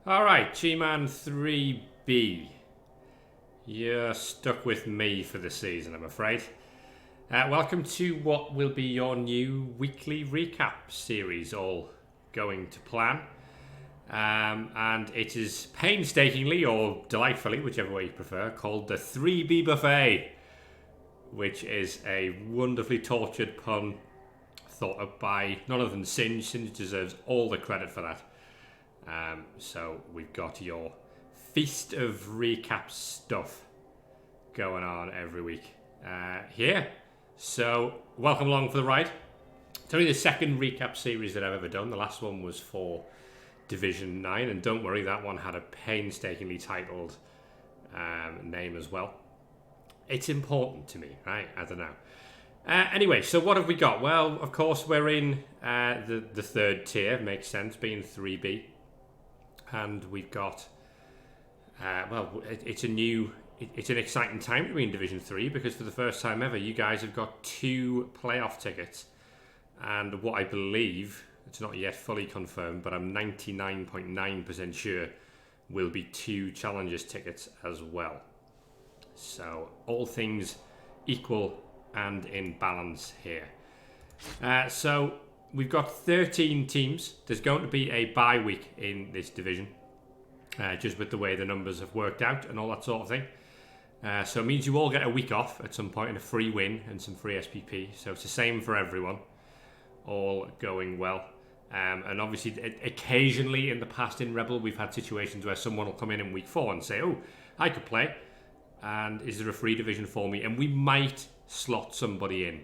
Alright, GMAN 3B. You're stuck with me for the season, I'm afraid. Welcome to what will be your new weekly recap series, all going to plan. And it is painstakingly, or delightfully, whichever way you prefer, called the 3B Buffet, which is a wonderfully tortured pun thought up by none other than Singe. Singe deserves all the credit for that. So we've got your feast of recap stuff going on every week here. So welcome along for the ride. It's only the second recap series that I've ever done. The last one was for Division 9, and don't worry, that one had a painstakingly titled name as well. It's important to me, right? I don't know. Anyway, so what have we got? Well, of course, we're in the third tier. Makes sense, being 3B. And we've got, it's an exciting time to be in Division 3 because for the first time ever, you guys have got 2 playoff tickets. And what I believe, it's not yet fully confirmed, but I'm 99.9% sure will be 2 Challengers tickets as well. So all things equal and in balance here. So we've got 13 teams. There's going to be a bye week in this division, just with the way the numbers have worked out and all that sort of thing. So it means you all get a week off at some point and a free win and some free SPP. So it's the same for everyone, all going well. And obviously, occasionally in the past in Rebel, we've had situations where someone will come in week 4 and say, oh, I could play. And is there a free division for me? And we might slot somebody in.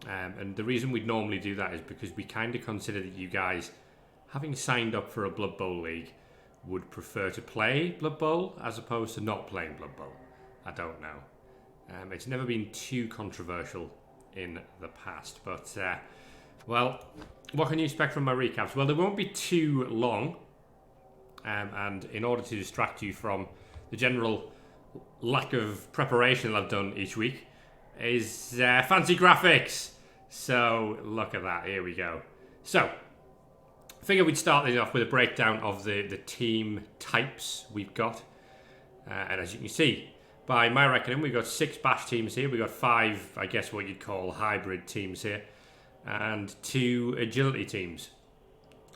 And the reason we'd normally do that is because we kind of consider that you guys, having signed up for a Blood Bowl league, would prefer to play Blood Bowl as opposed to not playing Blood Bowl. I don't know. It's never been too controversial in the past. But, well, what can you expect from my recaps? Well, they won't be too long. And in order to distract you from the general lack of preparation that I've done each week, is fancy graphics. So look at that, here we go. So I figured we'd start this off with a breakdown of the team types we've got. And as you can see, by my reckoning, we've got 6 bash teams here. We've got 5, I guess what you'd call hybrid teams here. And 2 agility teams.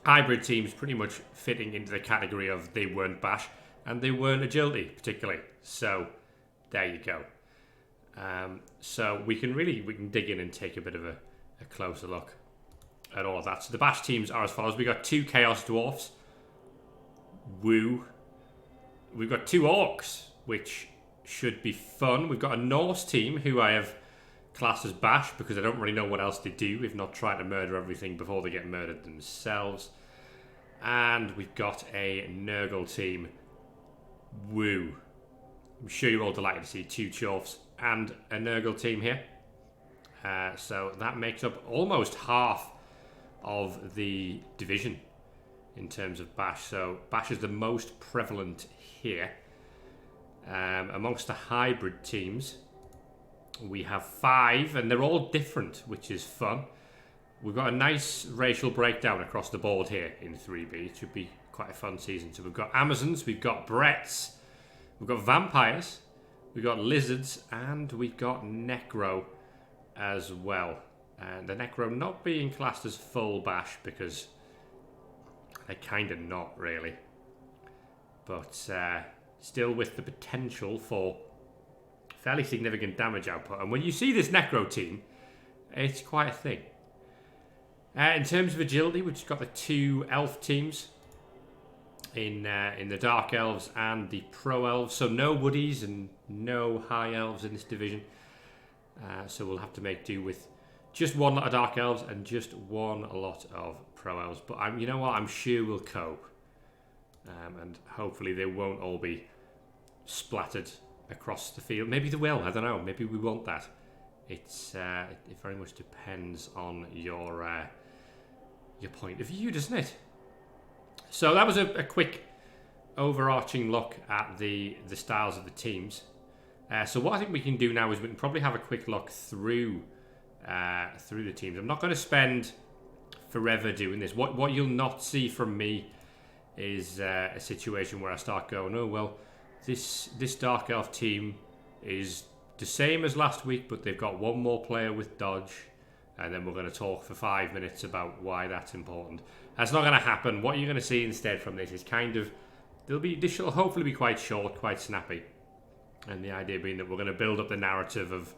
Hybrid teams pretty much fitting into the category of they weren't bash and they weren't agility particularly. So there you go. So we can dig in and take a bit of a closer look at all of that. So the bash teams are as follows. We've got 2 Chaos Dwarfs. Woo. We've got 2 Orcs, which should be fun. We've got a Norse team who I have classed as bash because I don't really know what else they do if not try to murder everything before they get murdered themselves. And we've got a Nurgle team. Woo. I'm sure you're all delighted to see 2 Chorfs and a Nurgle team here. So that makes up almost half of the division in terms of bash. So bash is the most prevalent here. Amongst the hybrid teams, we have 5, and they're all different, which is fun. We've got a nice racial breakdown across the board here in 3B. It should be quite a fun season. So we've got Amazons, we've got Bretts, we've got Vampires, we've got Lizards, and we've got Necro as well. And the Necro not being classed as full bash because they're kind of not really. But still with the potential for fairly significant damage output. And when you see this Necro team, it's quite a thing. In terms of agility, we've just got the 2 elf teams in the Dark Elves and the Pro Elves. So no Woodies and no High Elves in this division. So we'll have to make do with just 1 lot of Dark Elves and just 1 lot of Pro Elves. But you know what? I'm sure we'll cope. And hopefully they won't all be splattered across the field. Maybe they will. I don't know. Maybe we want that. It very much depends on your point of view, doesn't it? So that was a quick overarching look at the styles of the teams. So what I think we can do now is we can probably have a quick look through the teams. I'm not going to spend forever doing this. What you'll not see from me is a situation where I start going, oh well, this Dark Elf team is the same as last week, but they've got one more player with dodge, and then we're going to talk for 5 minutes about why that's important. That's not going to happen. What you're going to see instead from this is this shall hopefully be quite short, quite snappy, and the idea being that we're going to build up the narrative of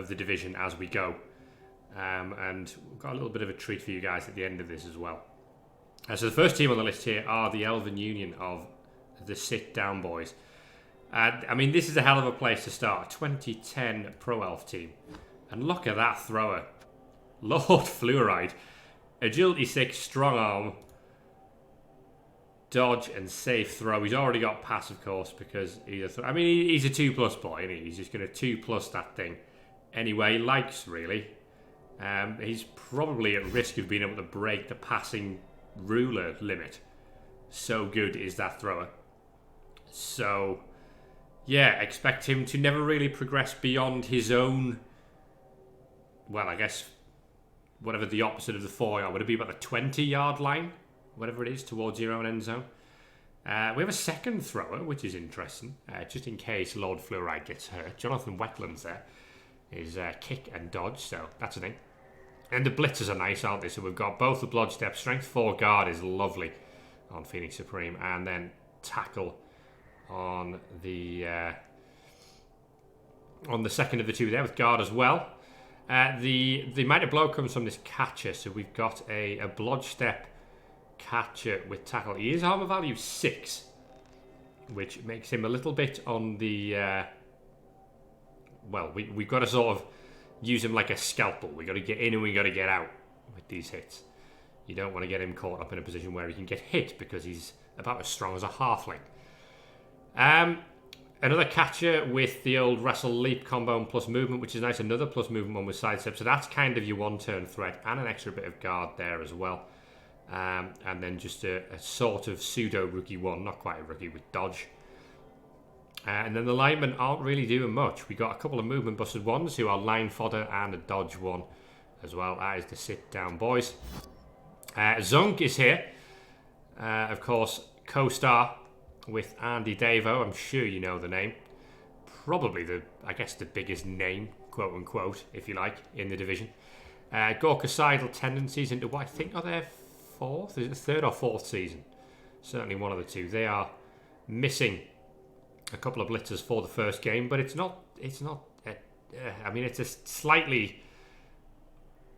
the division as we go, and we've got a little bit of a treat for you guys at the end of this as well. So the first team on the list here are the Elven Union of the Sit Down Boys. I mean, this is a hell of a place to start. 2010 Pro Elf team. And look at that thrower. Lord Fluoride. Agility 6, strong arm, dodge and safe throw. He's already got pass, of course, because he's a 2+ boy, isn't he? He's just going to 2+ that thing anyway he likes, really. He's probably at risk of being able to break the passing ruler limit. So good is that thrower. So yeah, expect him to never really progress beyond his own, well, I guess whatever the opposite of the 4-yard, would it be about the 20-yard line, whatever it is, towards your own end zone. We have a second thrower, which is interesting, just in case Lord Fluoride gets hurt. Jonathan Wetland's there is kick and dodge, so that's a thing. And the blitzers are nice, aren't they? So we've got both the blodge step. Strength 4 guard is lovely on Phoenix Supreme, and then tackle on the second of the two there with guard as well. The mighty blow comes from this catcher, so we've got a blodge step catcher with tackle. He is armor value 6, which makes him a little bit on the we've got to sort of use him like a scalpel. We've got to get in and we've got to get out with these hits. You don't want to get him caught up in a position where he can get hit, because he's about as strong as a halfling. Another catcher with the old wrestle leap combo and plus movement, which is nice. Another plus movement one with sidestep. So that's kind of your one-turn threat, and an extra bit of guard there as well. And then just a sort of pseudo rookie one, not quite a rookie, with dodge. And then the linemen aren't really doing much. We got a couple of movement busted ones who are line fodder, and a dodge one as well. That is the Sit Down Boys. Zunk is here, of course, co-star with Andy Davo. I'm sure you know the name. Probably the biggest name, quote unquote, if you like, in the division. Gorkacidal tendencies into what I think are their third or fourth season. Certainly one of the two. They are missing a couple of blitzers for the first game, but it's not. It's a slightly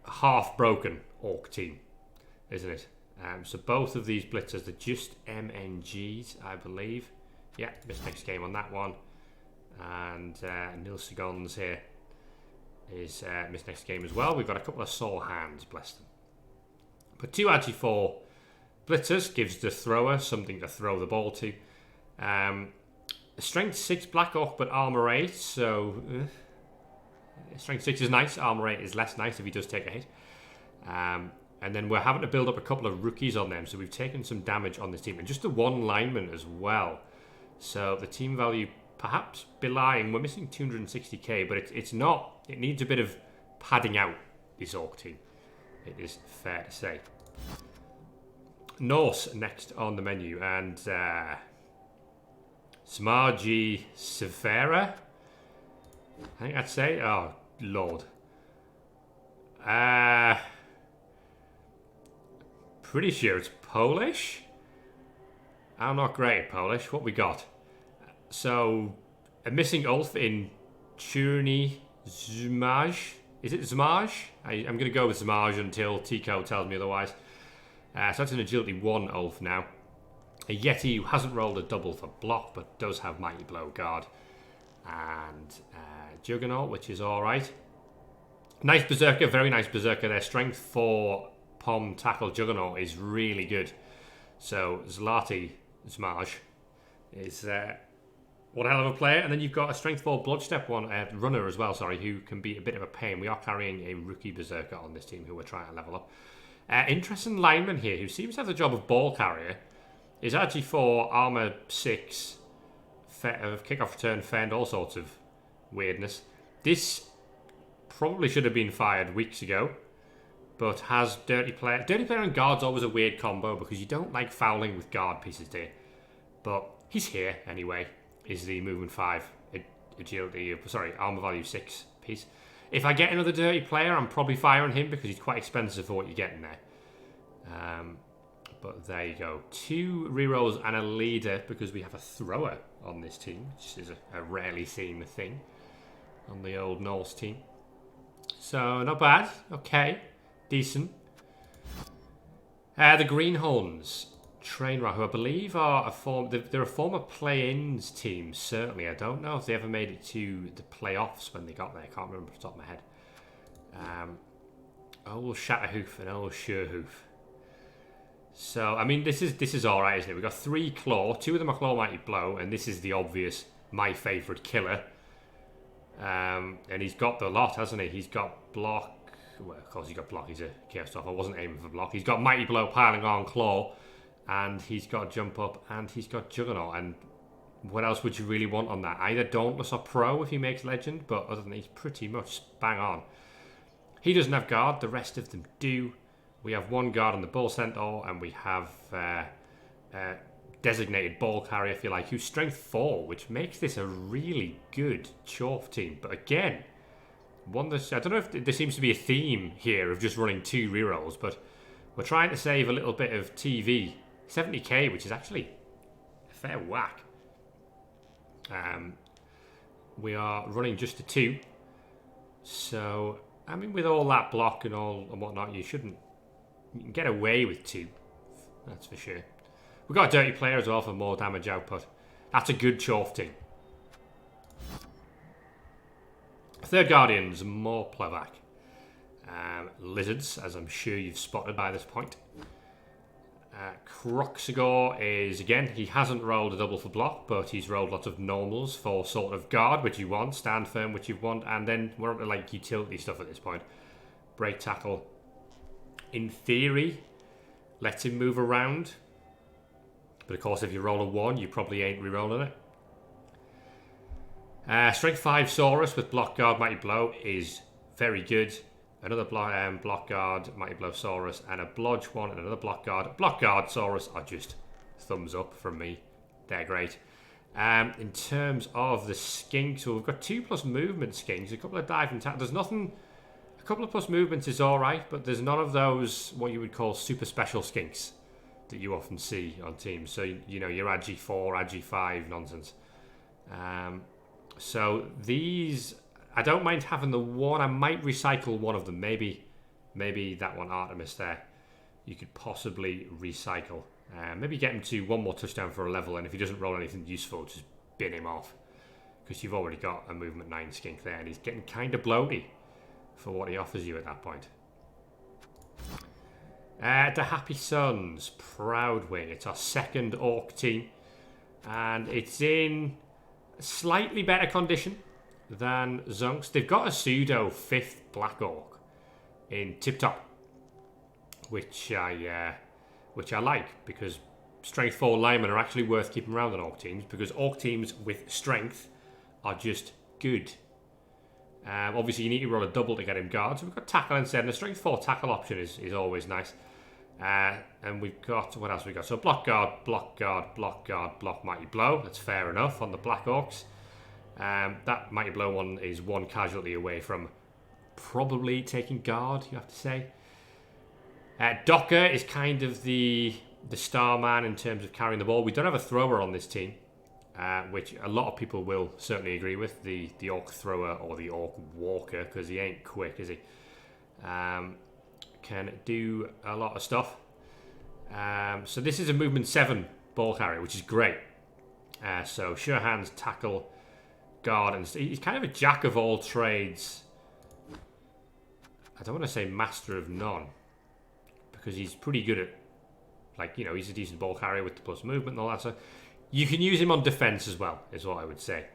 half-broken Orc team, isn't it? So both of these blitzers are just MNGs, I believe. Yeah, missed next game on that one. And Neil Sigons here is missed next game as well. We've got a couple of sore hands, bless them. But 2 Agi 4 blitzers gives the thrower something to throw the ball to. Strength 6 Black Orc, but armor 8. So Strength 6 is nice. Armor 8 is less nice if he does take a hit. And then we're having to build up a couple of rookies on them. So we've taken some damage on this team. And just the one lineman as well. So the team value perhaps belying. We're missing 260k, but it's not. It needs a bit of padding out, this Orc team. It is fair to say. Norse next on the menu. And Smargy Severa. I think I'd say. Oh, Lord. Pretty sure it's Polish. I'm not great at Polish. What we got? So, a missing Ulf in Churny Zmaj. Is it Zmaj? I'm going to go with Zmaj until Tico tells me otherwise. So that's an agility 1 Ulf now. A Yeti who hasn't rolled a double for block, but does have Mighty Blow guard. And Juggernaut, which is alright. Nice Berserker, very nice Berserker. Their strength 4 Pom tackle Juggernaut is really good. So Zlati Zmaj is one hell of a player. And then you've got a strength 4 blodge step one runner as well, who can be a bit of a pain. We are carrying a rookie Berserker on this team who we're trying to level up. Interesting lineman here who seems to have the job of ball carrier is Agi 4 armor 6 kickoff return fend, all sorts of weirdness. This probably should have been fired weeks ago, but has Dirty Player. Dirty Player and Guard's always a weird combo because you don't like fouling with Guard pieces, do you? But he's here anyway. Is the movement 5, agility, armor value 6 piece. If I get another Dirty Player, I'm probably firing him because he's quite expensive for what you're getting there. But there you go. 2 rerolls and a leader because we have a thrower on this team, which is a rarely seen thing on the old Norse team. So, not bad. Okay. Decent. The Greenhorns. Trainwreck, who I believe are they're a former play-ins team, certainly. I don't know if they ever made it to the playoffs when they got there. I can't remember off the top of my head. Old Shatterhoof and old Surehoof. So, I mean, this is alright, isn't it? We've got 3 Claw. 2 of them are Claw Mighty Blow, and this is the obvious, my favourite killer. And he's got the lot, hasn't he? He's got Block. Well, of course he's got Block. He's a Chaos Stuff. I wasn't aiming for Block. He's got Mighty Blow, Piling On, Claw. And he's got Jump Up, and he's got Juggernaut. And what else would you really want on that? Either Dauntless or Pro if he makes Legend, but other than that, he's pretty much bang on. He doesn't have Guard, the rest of them do. We have 1 Guard on the Bull Centaur, and we have designated Ball Carrier, if you like, who's Strength 4, which makes this a really good Chorf team. But again, I don't know if there seems to be a theme here of just running 2 rerolls, but we're trying to save a little bit of TV. 70k, which is actually a fair whack. We are running just a 2. So, I mean, with all that block and whatnot, you can get away with 2. That's for sure. We've got a Dirty Player as well for more damage output. That's a good Chorf team. Third Guardians, more Plevak. Lizards, as I'm sure you've spotted by this point. Croxagore is, again, he hasn't rolled a double for block, but he's rolled lots of normals for sort of Guard, which you want, Stand Firm, which you want, and then we're up to like utility stuff at this point. Break Tackle, in theory, lets him move around, but of course if you roll a 1, you probably ain't re-rolling it. Strength 5 Saurus with Block Guard Mighty Blow is very good. Another Block Guard Mighty Blow Saurus, and a Blodge one, and another Block Guard. Block Guard Saurus are just thumbs up from me. They're great. In terms of the Skink, so we've got 2+ movement Skinks, a couple of dive and tap. There's nothing. A couple of plus movements is alright, but there's none of those what you would call super special Skinks that you often see on teams. So, you know, your Agi 4, Agi 5 nonsense. So these, I don't mind having the 1. I might recycle one of them. Maybe that one, Artemis there, you could possibly recycle. Maybe get him to 1 more touchdown for a level, and if he doesn't roll anything useful, just bin him off. Because you've already got a movement 9 Skink there, and he's getting kind of bloaty for what he offers you at that point. The Happy Sons, Proudwing. It's our second Orc team, and it's in slightly better condition than Zunks. They've got a pseudo 5th Black Orc in Tip Top, which I like, because Strength 4 linemen are actually worth keeping around on Orc teams, because Orc teams with Strength are just good. Obviously, you need to roll a double to get him Guard, so we've got Tackle instead, and a Strength 4 Tackle option is always nice. And we've got, what else we got? So Block Guard, Block Guard, Block Guard, Block Mighty Blow. That's fair enough on the Black Orcs. That Mighty Blow one is 1 casualty away from probably taking Guard, you have to say. Docker is kind of the star man in terms of carrying the ball. We don't have a thrower on this team, which a lot of people will certainly agree with. The Orc thrower or the Orc walker, because he ain't quick, is he? Can do a lot of stuff. So this is a movement 7 ball carrier, which is great. So sure hands, tackle, guard, and he's kind of a jack of all trades. I don't want to say master of none, because he's pretty good at, like, you know, he's a decent ball carrier with the plus movement and all that. So you can use him on defense as well, is what I would say.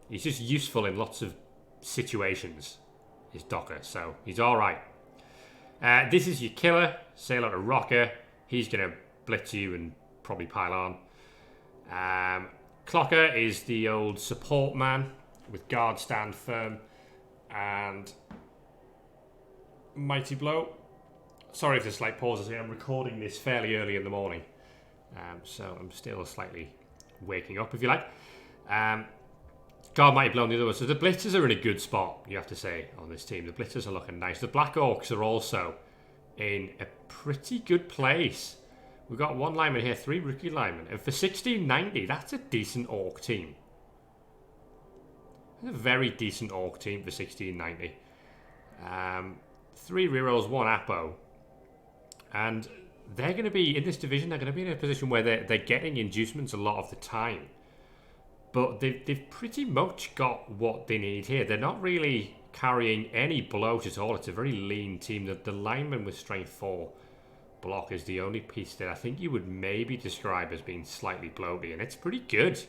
He's just useful in lots of situations, is Docker. So he's all right. This is your killer, Sailor to Rocker. He's going to blitz you and probably pile on. Clocker is the old support man with Guard, Stand Firm, and Mighty Blow. Sorry if there's slight pauses here. I'm recording this fairly early in the morning. So I'm still slightly waking up, if you like. God mighty blow on the other one. So the Blitzers are in a good spot, you have to say, on this team. The Blitzers are looking nice. The Black Orcs are also in a pretty good place. We've got 1 lineman here, 3 rookie linemen. And for 1690, that's a decent Orc team. That's a very decent Orc team for 1690. 3 rerolls, 1 Apo. And they're going to be, in this division, they're going to be in a position where they're getting inducements a lot of the time. But they've pretty much got what they need here. They're not really carrying any bloat at all. It's a very lean team. The lineman with strength 4 block is the only piece that I think you would maybe describe as being slightly bloaty. And it's pretty good.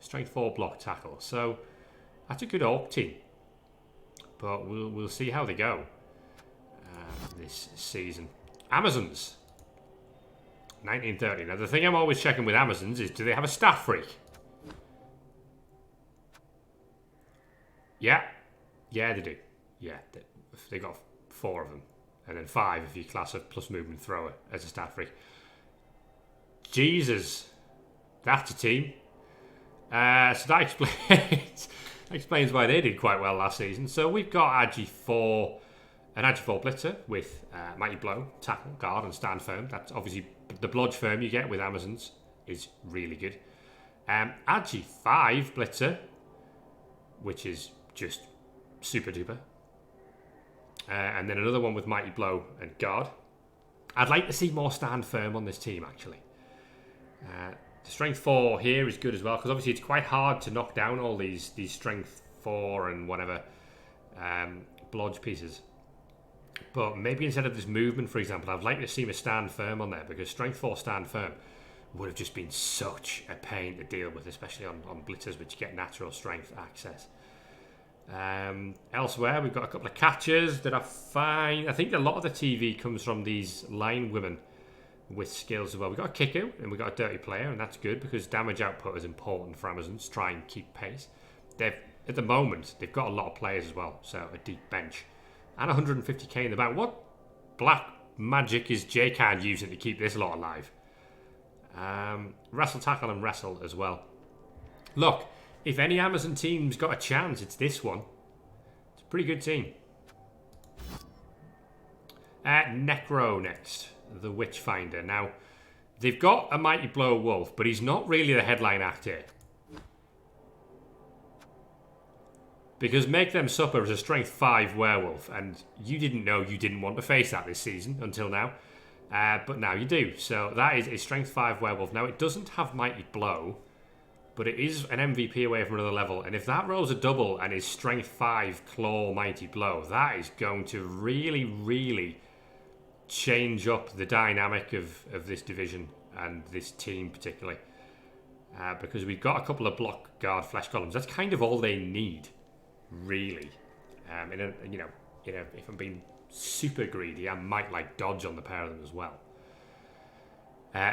Strength 4 block tackle. So that's a good Orc team. But we'll see how they go this season. Amazons. 1930. Now, the thing I'm always checking with Amazons is, do they have a staff freak? Yeah. Yeah, they do. Yeah, they got 4 of them. And then 5 if you class a plus movement thrower as a staff freak. Jesus. That's a team. So that explains why they did quite well last season. So we've got Agi 4, an Agi 4 blitzer with Mighty Blow, tackle, guard, and stand firm. That's obviously the blodge firm you get with Amazons is really good. Agi 5 blitzer, which is just super duper. And then another one with Mighty Blow and guard. I'd like to see more stand firm on this team, actually. The strength 4 here is good as well, because obviously it's quite hard to knock down all these strength 4 and whatever blodge pieces. But maybe instead of this movement, for example, I'd like to see a stand firm on there, because strength 4 stand firm would have just been such a pain to deal with, especially on blitzers, which get natural strength access. Elsewhere, we've got a couple of catchers that are fine. I think a lot of the TV comes from these line women with skills as well. We've got a kicker and we've got a dirty player, and that's good because damage output is important for Amazons to try and keep pace. At the moment, they've got a lot of players as well, so a deep bench. And 150k in the back. What black magic is GMAN using to keep this lot alive? Wrestle, tackle, and wrestle as well. Look, if any Amazon team's got a chance, it's this one. It's a pretty good team. Necro next. The Witchfinder. Now, they've got a Mighty Blow Wolf, but he's not really the headline act here. Because Make Them Supper is a strength 5 werewolf, and you didn't know you didn't want to face that this season until now. But now you do. So that is a strength 5 werewolf. Now, it doesn't have Mighty Blow, but it is an MVP away from another level. And if that rolls a double and is strength 5 claw Mighty Blow, that is going to really, really change up the dynamic of this division and this team particularly. Because we've got a couple of block guard flesh columns. That's kind of all they need, really. If I'm being super greedy, I might like dodge on the pair of them as well.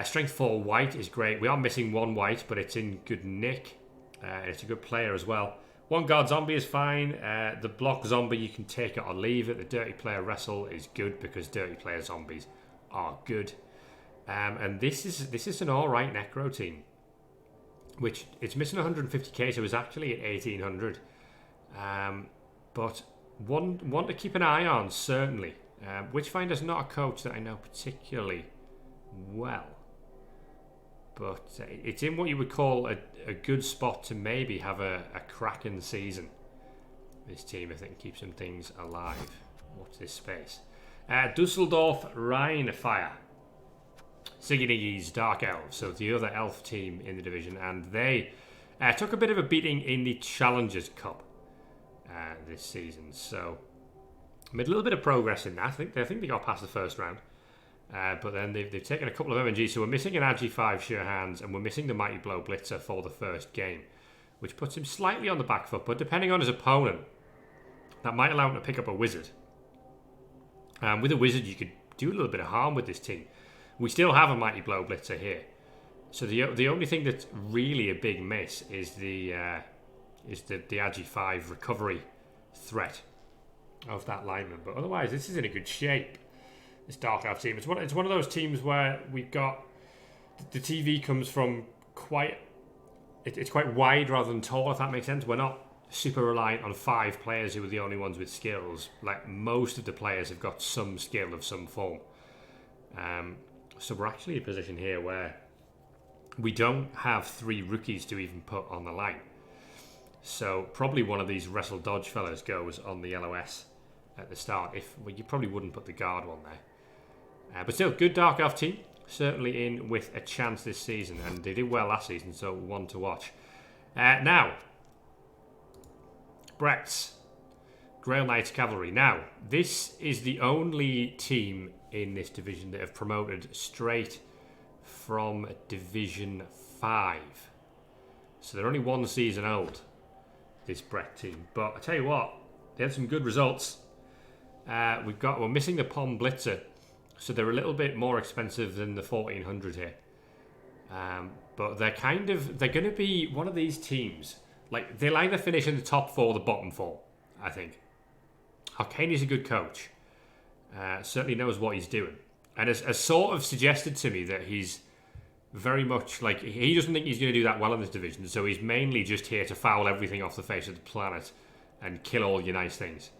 Strength 4 white is great. We are missing 1 white, but it's in good nick. It's a good player as well. 1 guard zombie is fine. The block zombie, you can take it or leave it. The dirty player wrestle is good because dirty player zombies are good. And this is an alright necro team, which it's missing 150k, so it's actually at 1800. But one to keep an eye on, certainly. Witchfinder's not a coach that I know particularly well, but it's in what you would call a good spot to maybe have a cracking season. This team, I think, keeps some things alive. What's this space? Dusseldorf Rheinfire. Sigini's Dark Elves, so the other elf team in the division, and they took a bit of a beating in the Challengers Cup this season. So made a little bit of progress in that. I think they got past the first round. But then they've taken a couple of MNGs, so we're missing an Agi 5 sure hands, and we're missing the Mighty Blow Blitzer for the first game, which puts him slightly on the back foot, but depending on his opponent, that might allow him to pick up a Wizard. With a Wizard, you could do a little bit of harm with this team. We still have a Mighty Blow Blitzer here, so the only thing that's really a big miss is the Agi 5 recovery threat of that lineman, but otherwise this is in a good shape. this Dark Elf team. It's one of those teams where we've got the TV comes from it's quite wide rather than tall, if that makes sense. We're not super reliant on 5 players who are the only ones with skills. Like, most of the players have got some skill of some form. So we're actually in a position here where we don't have 3 rookies to even put on the line. So probably one of these wrestle dodge fellas goes on the LOS at the start. You probably wouldn't put the guard one there. But still, good Dark Elf team. Certainly in with a chance this season. And they did well last season, so one to watch. Now, Brett's Grail Knights Cavalry. Now, this is the only team in this division that have promoted straight from Division 5. So they're only 1 season old, this Brett team. But I tell you what, they had some good results. We're missing the Pom Blitzer, so they're a little bit more expensive than the 1400 here. But they're going to be one of these teams. Like, they'll either finish in the top 4 or the bottom 4, I think. Arcani's a good coach. Certainly knows what he's doing. And has sort of suggested to me that he's very much like, he doesn't think he's going to do that well in this division, so he's mainly just here to foul everything off the face of the planet and kill all your nice things.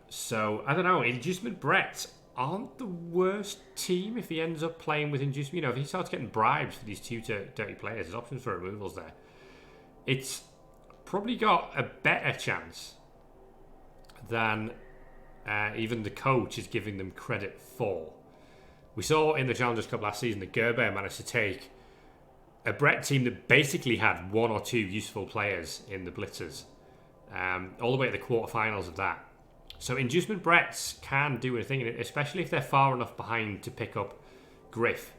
So, I don't know, Inducement Brett aren't the worst team if he ends up playing with Inducement. You know, if he starts getting bribes for these 2 dirty players, there's options for removals there. It's probably got a better chance than even the coach is giving them credit for. We saw in the Challengers Cup last season that Gerber managed to take a Brett team that basically had 1 or 2 useful players in the Blitzers, all the way to the quarterfinals of that. So Inducement Bretts can do a thing, especially if they're far enough behind to pick up Griff.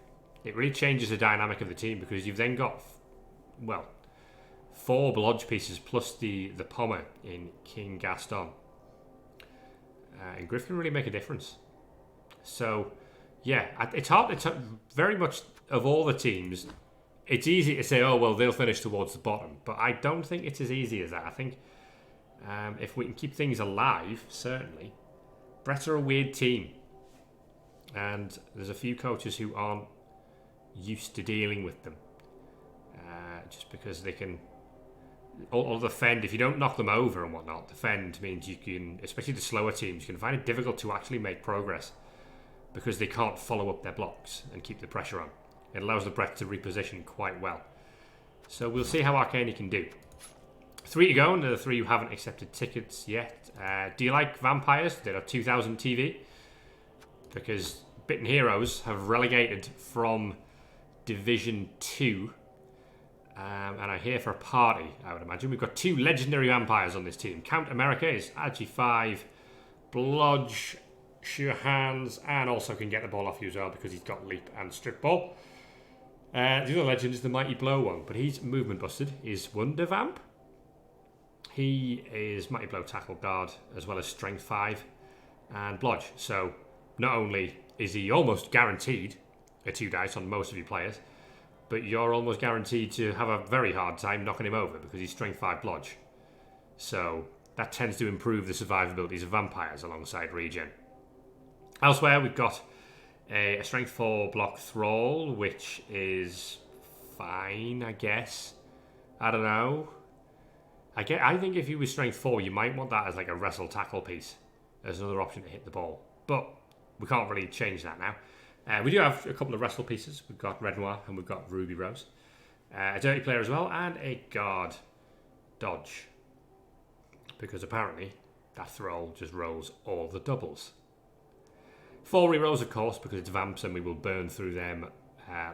It really changes the dynamic of the team, because you've then got, 4 Blodge pieces plus the Pommer in King Gaston. And Griff can really make a difference. So, yeah, it's hard. It's very much, of all the teams, it's easy to say, oh, well, they'll finish towards the bottom. But I don't think it's as easy as that. I think if we can keep things alive, certainly. Brett are a weird team. And there's a few coaches who aren't used to dealing with them. Just because they can... Or defend, if you don't knock them over and whatnot, defend means you can, especially the slower teams, you can find it difficult to actually make progress because they can't follow up their blocks and keep the pressure on. It allows the Brett to reposition quite well. So we'll see how Arcani can do. 3 to go, and the 3 who haven't accepted tickets yet. Do you like Vampires? They're 2000 TV. Because Bitten Heroes have relegated from Division 2. And I'm here for a party, I would imagine. We've got 2 legendary vampires on this team. Count America is Agi 5, Blodge, Sure Hands, and also can get the ball off you as well because he's got leap and strip ball. The other legend is the Mighty Blow one, but he's movement busted. Is Wonder Vamp. He is Mighty Blow tackle guard as well as strength 5 and Blodge. So not only is he almost guaranteed a 2 dice on most of your players, but you're almost guaranteed to have a very hard time knocking him over because he's strength 5 Blodge. So that tends to improve the survivabilities of vampires alongside regen. Elsewhere, we've got a strength 4 block Thrall, which is fine, I guess. I don't know. I think if you were strength 4, you might want that as like a wrestle tackle piece as another option to hit the ball. But we can't really change that now. We do have a couple of wrestle pieces. We've got Red Noir and we've got Ruby Rose. A dirty player as well, and a guard dodge. Because apparently that Thrall just rolls all the doubles. 4 rerolls, of course, because it's vamps and we will burn through them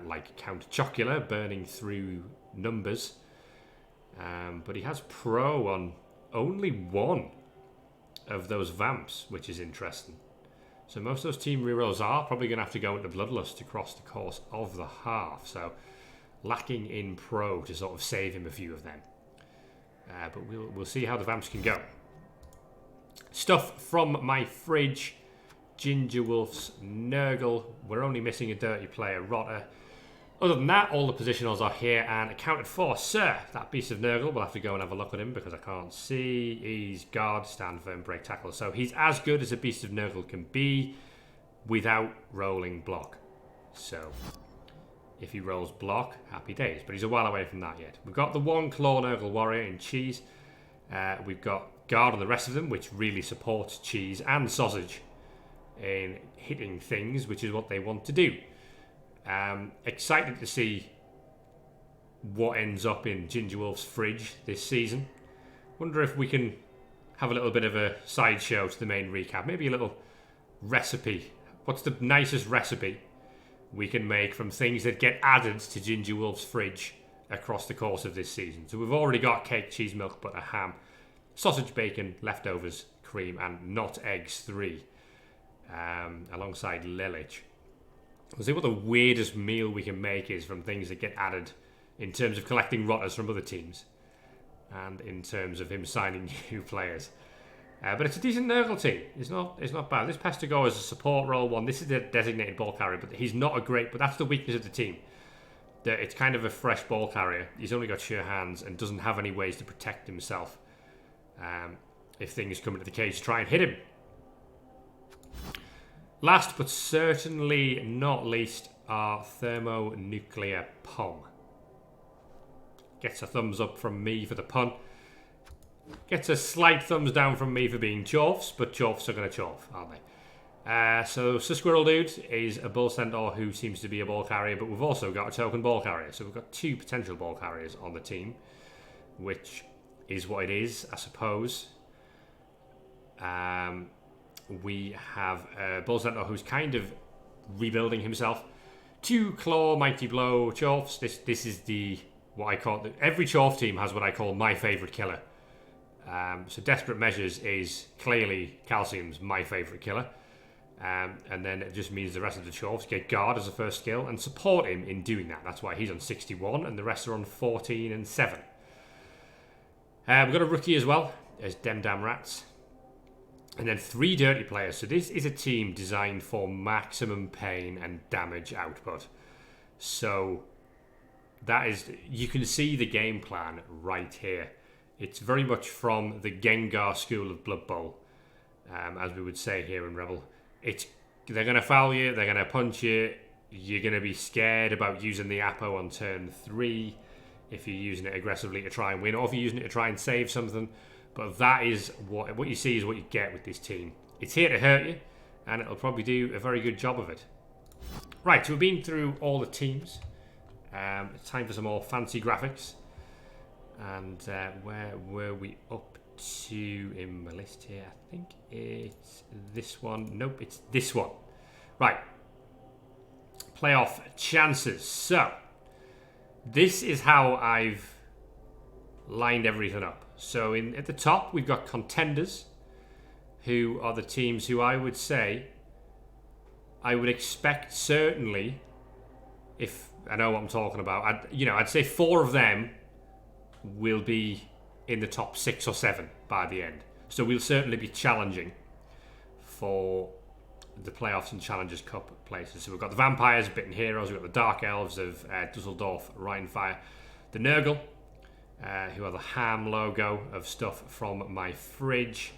like Count Chocula, burning through numbers. But he has pro on only 1 of those vamps, which is interesting. So most of those team rerolls are probably going to have to go into Bloodlust across the course of the half. So lacking in pro to sort of save him a few of them. But we'll see how the vamps can go. Stuff from my fridge. Ginger Wolf's Nurgle. We're only missing a dirty player, Rotter. Other than that, all the positionals are here and accounted for. Sir, that beast of Nurgle, we'll have to go and have a look at him because I can't see. He's guard, stand firm, break tackle. So he's as good as a beast of Nurgle can be. without rolling block. So if he rolls block, happy days. But he's a while away from that yet. We've got the one Claw Nurgle Warrior in Cheese. We've got Guard on the rest of them, which really supports Cheese and Sausage in hitting things, which is what they want to do. Excited to see what ends up in Ginger Wolf's fridge this season. Wonder if we can have a little bit of a sideshow to the main recap. Maybe a little recipe. What's the nicest recipe we can make from things that get added to Ginger Wolf's fridge across the course of this season? So we've already got cake, cheese, milk, butter, ham, sausage, bacon, leftovers, cream, and not eggs 3, alongside Lilith. We'll see what the weirdest meal we can make is from things that get added in terms of collecting rotters from other teams and in terms of him signing new players. But it's a decent Nurgle team. It's not bad. This Pestago is a support role one. This is a designated ball carrier, but he's not a great... But that's the weakness of the team. That it's kind of a fresh ball carrier. He's only got sure hands and doesn't have any ways to protect himself if things come into the cage to try and hit him. Last but certainly not least, our thermonuclear Pong. Gets a thumbs up from me for the pun. Gets a slight thumbs down from me for being chorfs, but chorfs are going to chorf, aren't they? So Squirrel Dude is a bull centaur who seems to be a ball carrier, but we've also got a token ball carrier. So we've got 2 potential ball carriers on the team, which is what it is, I suppose. We have a bull centaur who's kind of rebuilding himself. 2 claw, mighty blow, chorfs. This is what I call... Every chorf team has what I call my favourite killer. So Desperate Measures is clearly Calcium's my favourite killer. And then it just means the rest of the chorfs get guard as a first skill and support him in doing that. That's why he's on 61 and the rest are on 14 and 7. We've got a rookie as well as Dem Dam Rats. And then 3 dirty players. So this is a team designed for maximum pain and damage output. So that is... You can see the game plan right here. It's very much from the Gengar school of Blood Bowl, as we would say here in Rebel. They're going to foul you, they're going to punch you, you're going to be scared about using the Apo on turn 3 if you're using it aggressively to try and win, or if you're using it to try and save something. But that is what you see is what you get with this team. It's here to hurt you, and it'll probably do a very good job of it. Right, so we've been through all the teams. It's time for some more fancy graphics. And where were we up to in my list here? I think it's this one. Nope, it's this one. Right. Playoff chances. So, this is how I've lined everything up. So, at the top, we've got contenders, who are the teams who I would say, I would expect certainly, if I know what I'm talking about, I'd say 4 of them will be in the top 6 or 7 by the end. So we'll certainly be challenging for the playoffs and Challengers Cup places. So we've got the Vampires, Bitten Heroes, we've got the Dark Elves of Dusseldorf, Rheinfire, the Nurgle, who are the ham logo of stuff from my fridge.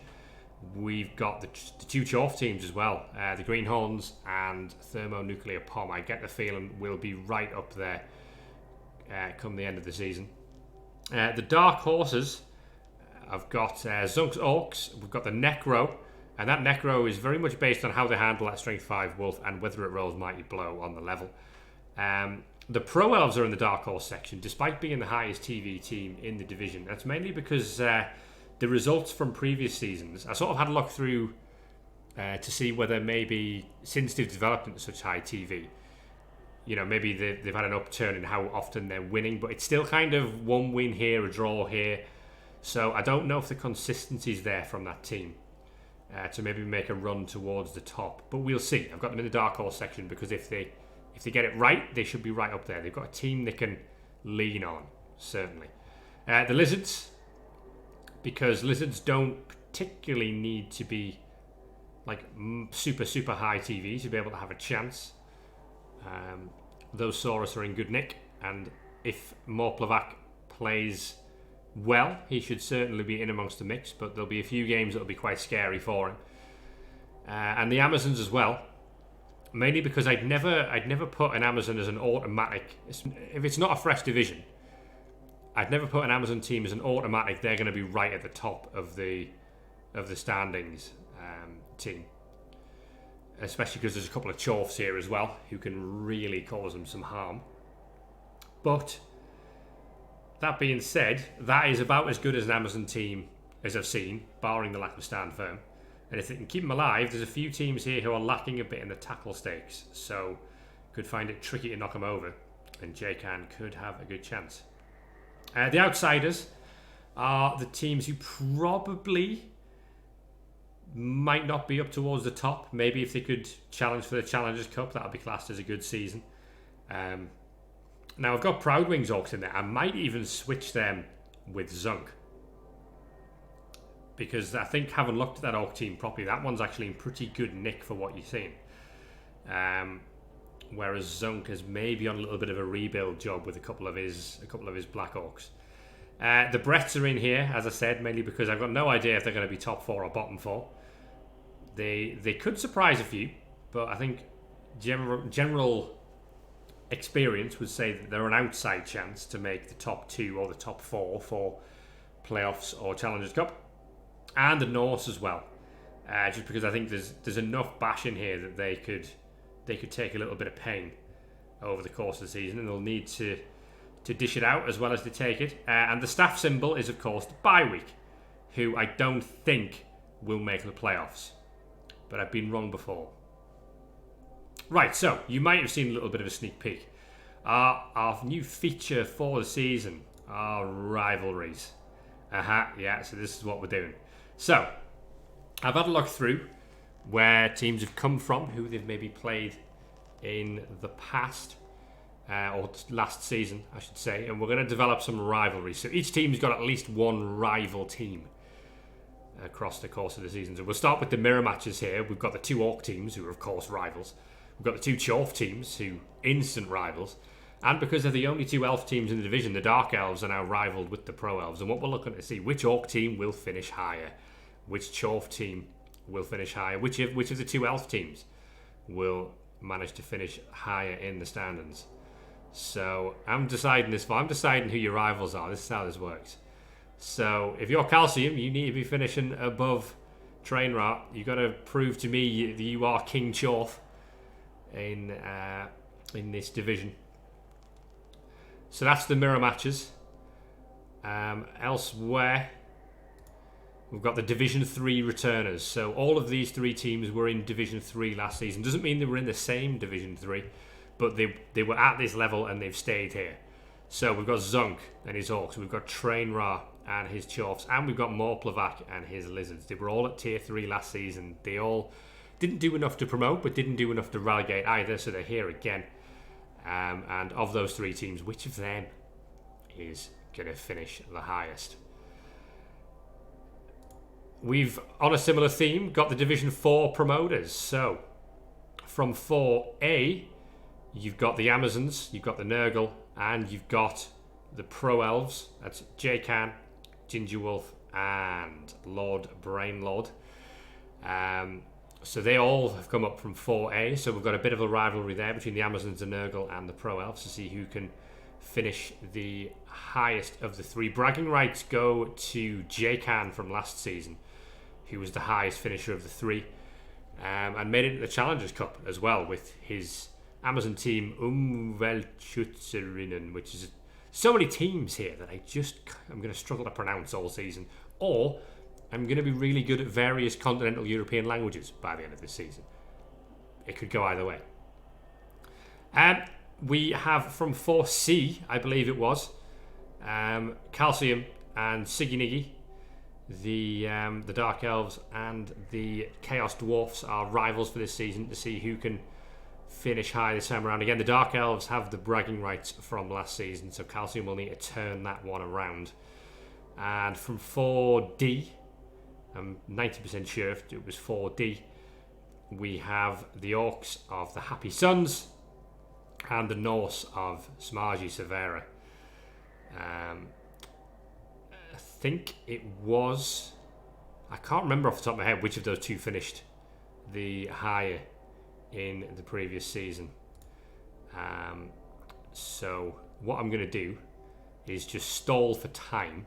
We've got the 2 Chorf teams as well, the Greenhorns and Thermonuclear Pom. I get the feeling we'll be right up there come the end of the season. The Dark Horses, I've got Zunk's Orcs, we've got the Necro, and that Necro is very much based on how they handle that Strength 5 Wolf and whether it rolls Mighty Blow on the level. The Pro Elves are in the Dark Horse section, despite being the highest TV team in the division. That's mainly because the results from previous seasons, I sort of had a look through to see whether maybe, since they've developed into such high TV, maybe they've had an upturn in how often they're winning, but it's still kind of 1 win here, a draw here. So I don't know if the consistency's there from that team to maybe make a run towards the top. But we'll see. I've got them in the Dark Horse section because if they get it right, they should be right up there. They've got a team they can lean on, certainly. The Lizards, because Lizards don't particularly need to be like super, super high TV to be able to have a chance. Those Saurus are in good nick, and if Morplevac plays well, he should certainly be in amongst the mix, but there'll be a few games that'll be quite scary for him. And the Amazons as well, mainly because I'd never put an Amazon as an automatic. If it's not a fresh division, I'd never put an Amazon team as an automatic. They're going to be right at the top of the standings team, especially because there's a couple of chorfs here as well who can really cause them some harm. But that being said, that is about as good as an Amazon team as I've seen, barring the lack of stand firm. And if they can keep them alive, there's a few teams here who are lacking a bit in the tackle stakes, so could find it tricky to knock them over, and GMAN could have a good chance. The outsiders are the teams who probably might not be up towards the top. Maybe if they could challenge for the Challengers Cup, that would be classed as a good season. Now I've got Proud Wings Orcs in there. I might even switch them with Zunk, because I think, having looked at that Orc team properly, that one's actually in pretty good nick for what you're seeing. Whereas Zunk is maybe on a little bit of a rebuild job with a couple of his Black Orcs. The Bretts are in here, as I said, mainly because I've got no idea if they're going to be top 4 or bottom 4. They could surprise a few, but I think general experience would say that they're an outside chance to make the top 2 or the top 4 for playoffs or Challengers Cup. And the Norse as well, just because I think there's enough bash in here that they could take a little bit of pain over the course of the season, and they'll need to dish it out as well as they take it. And the staff symbol is, of course, the bye week, who I don't think will make the playoffs, but I've been wrong before. Right, so you might have seen a little bit of a sneak peek. Our new feature for the season are rivalries. Yeah, so this is what we're doing. So, I've had a look through where teams have come from, who they've maybe played in the past, or last season, I should say, and we're going to develop some rivalries. So each team's got at least one rival team across the course of the season. So we'll start with the mirror matches here. We've got the 2 Orc teams, who are of course rivals. We've got the 2 Chorf teams, who instant rivals. And because they're the only 2 Elf teams in the division, the Dark Elves are now rivaled with the Pro Elves. And what we're looking to see, which Orc team will finish higher? Which Chorf team will finish higher? Which of the 2 Elf teams will manage to finish higher in the standings? So I'm deciding who your rivals are. This is how this works. So if you're Calcium, you need to be finishing above Trainrat. You've got to prove to me that you are King Chorf in this division. So that's the mirror matches. Elsewhere, we've got the Division 3 returners. So all of these 3 teams were in Division 3 last season. Doesn't mean they were in the same Division 3, but they were at this level and they've stayed here. So we've got Zunk and his Orcs. We've got Trainra and his Chorfs. And we've got Morplevac and his Lizards. They were all at Tier 3 last season. They all didn't do enough to promote, but didn't do enough to relegate either. So they're here again. And of those 3 teams, which of them is going to finish the highest? We've, on a similar theme, got the Division 4 promoters. So, from 4A, you've got the Amazons, you've got the Nurgle, and you've got the Pro Elves. That's GMAN, Ginger Wolf, and Lord Brainlord. So they all have come up from 4A. So we've got a bit of a rivalry there between the Amazons, the Nurgle, and the Pro Elves to see who can finish the highest of the 3. Bragging rights go to GMAN from last season, who was the highest finisher of the 3, and made it to the Challengers Cup as well with his Amazon team Umweltschutzerinnen, which is so many teams here that I'm going to struggle to pronounce all season, or I'm going to be really good at various continental European languages by the end of this season. It could go either way. We have from 4C, I believe it was, Calcium and Siggy Niggy. The Dark Elves and the Chaos Dwarfs are rivals for this season to see who can finish high this time around. Again, the Dark Elves have the bragging rights from last season, so Calcium will need to turn that one around. And from 4D, I'm 90% sure if it was 4D, we have the Orcs of the Happy Sons and the Norse of Smargy Severa. I think it was, I can't remember off the top of my head which of those 2 finished the higher in the previous season. So what I'm going to do is just stall for time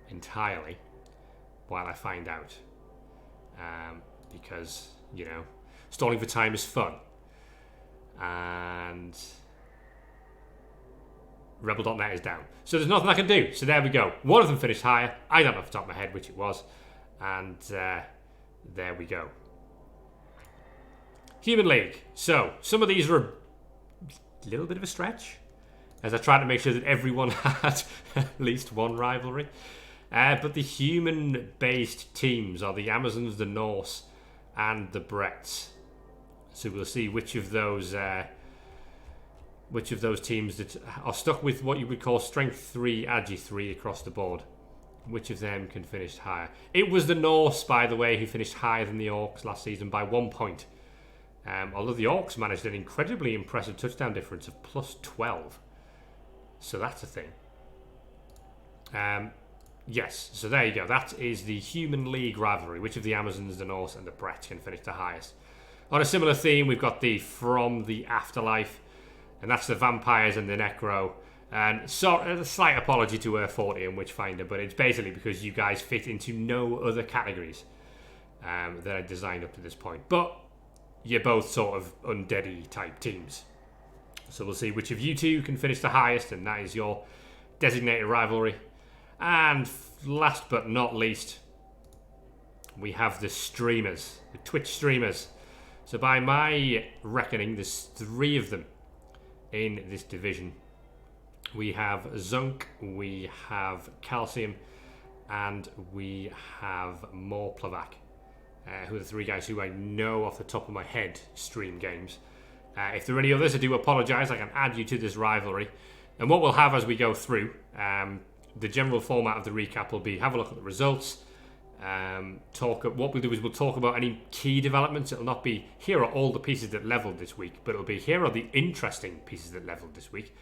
entirely while I find out. Because, you know, stalling for time is fun. And Rebel.net is down. So there's nothing I can do. So there we go. One of them finished higher. I don't know off the top of my head which it was. And there we go. Human League. So some of these are a little bit of a stretch, as I tried to make sure that everyone had at least one rivalry. But the human-based teams are the Amazons, the Norse, and the Bretts. So we'll see which of those teams that are stuck with what you would call Strength 3, Agi 3 across the board. Which of them can finish higher? It was the Norse, by the way, who finished higher than the Orcs last season by 1 point. Although the Orcs managed an incredibly impressive touchdown difference of plus 12. So that's a thing. Yes, so there you go. That is the Human League rivalry. Which of the Amazons, the Norse, and the Bretts can finish the highest? On a similar theme, we've got the From the Afterlife, and that's the Vampires and the Necro. And so, a slight apology to Earth 40 and Witchfinder, but it's basically because you guys fit into no other categories that I designed up to this point. But you're both sort of undeady type teams. So we'll see which of you two can finish the highest, and that is your designated rivalry. And last but not least, we have the streamers, the Twitch streamers. So by my reckoning, there's 3 of them in this division. We have Zunk, we have Calcium, and we have Morplevac, who are the 3 guys who I know off the top of my head stream games. If there are any others, I do apologise. I can add you to this rivalry. And what we'll have as we go through, the general format of the recap will be have a look at the results. What we'll do is we'll talk about any key developments. It'll not be here are all the pieces that leveled this week, but it'll be here are the interesting pieces that leveled this week,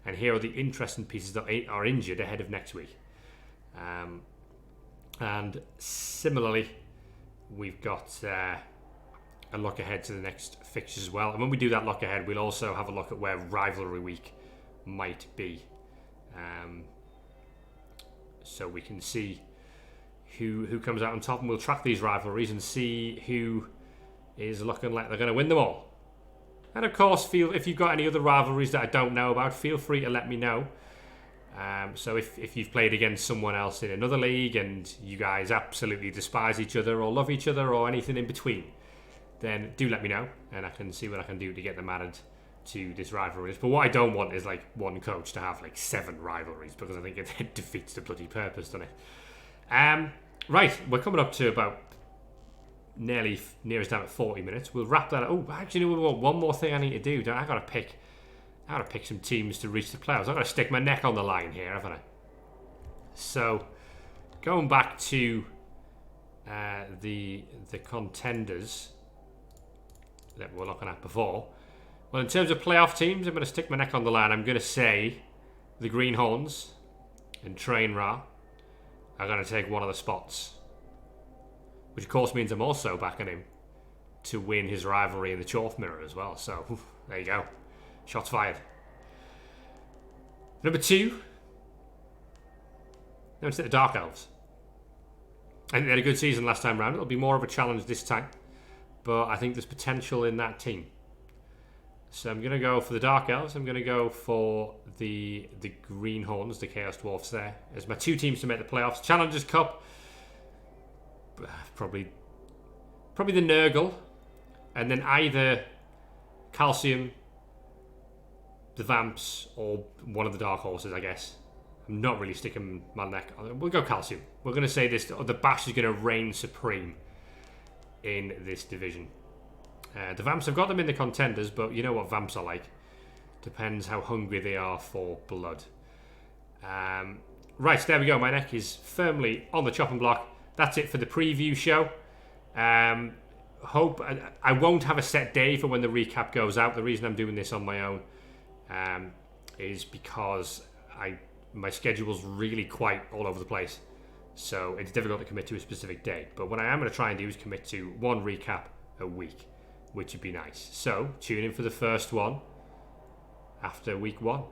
and here are the interesting pieces that are injured ahead of next week. And similarly, we've got a look ahead to the next fixtures as well. And when we do that look ahead, we'll also have a look at where rivalry week might be, so we can see who comes out on top, and we'll track these rivalries and see who is looking like they're going to win them all. And of course, if you've got any other rivalries that I don't know about, feel free to let me know. So if you've played against someone else in another league and you guys absolutely despise each other or love each other or anything in between, then do let me know, and I can see what I can do to get them added to this rivalry. But what I don't want is like one coach to have like 7 rivalries, because I think it defeats the bloody purpose, doesn't it? Right, we're coming up to about nearest down at 40 minutes. We'll wrap that up. Oh, actually, we've got one more thing I need to do. I gotta pick some teams to reach the playoffs. I've got to stick my neck on the line here, haven't I? So, going back to the contenders that we were looking at before. Well, in terms of playoff teams, I'm going to stick my neck on the line. I'm going to say the Greenhorns and Train Ra are going to take one of the spots, which of course means I'm also backing him to win his rivalry in the Chorf Mirror as well. So, there you go. Shots fired. Number 2. No, instead of Dark Elves. I think they had a good season last time round. It'll be more of a challenge this time, but I think there's potential in that team. So I'm going to go for the Dark Elves. I'm going to go for the Greenhorns, the Chaos Dwarfs there, as my 2 teams to make the playoffs. Challengers Cup, probably the Nurgle, and then either Calcium, the Vamps, or one of the Dark Horses, I guess. I'm not really sticking my neck on it. We'll go Calcium. We're going to say this, the Bash is going to reign supreme in this division. The Vamps, I've got them in the contenders, but you know what Vamps are like. Depends how hungry they are for blood. Right, there we go. My neck is firmly on the chopping block. That's it for the preview show. Hope I won't have a set day for when the recap goes out. The reason I'm doing this on my own is because my schedule's really quite all over the place. So it's difficult to commit to a specific day. But what I am going to try and do is commit to one recap a week. which would be nice. So tune in for the first one after week 1.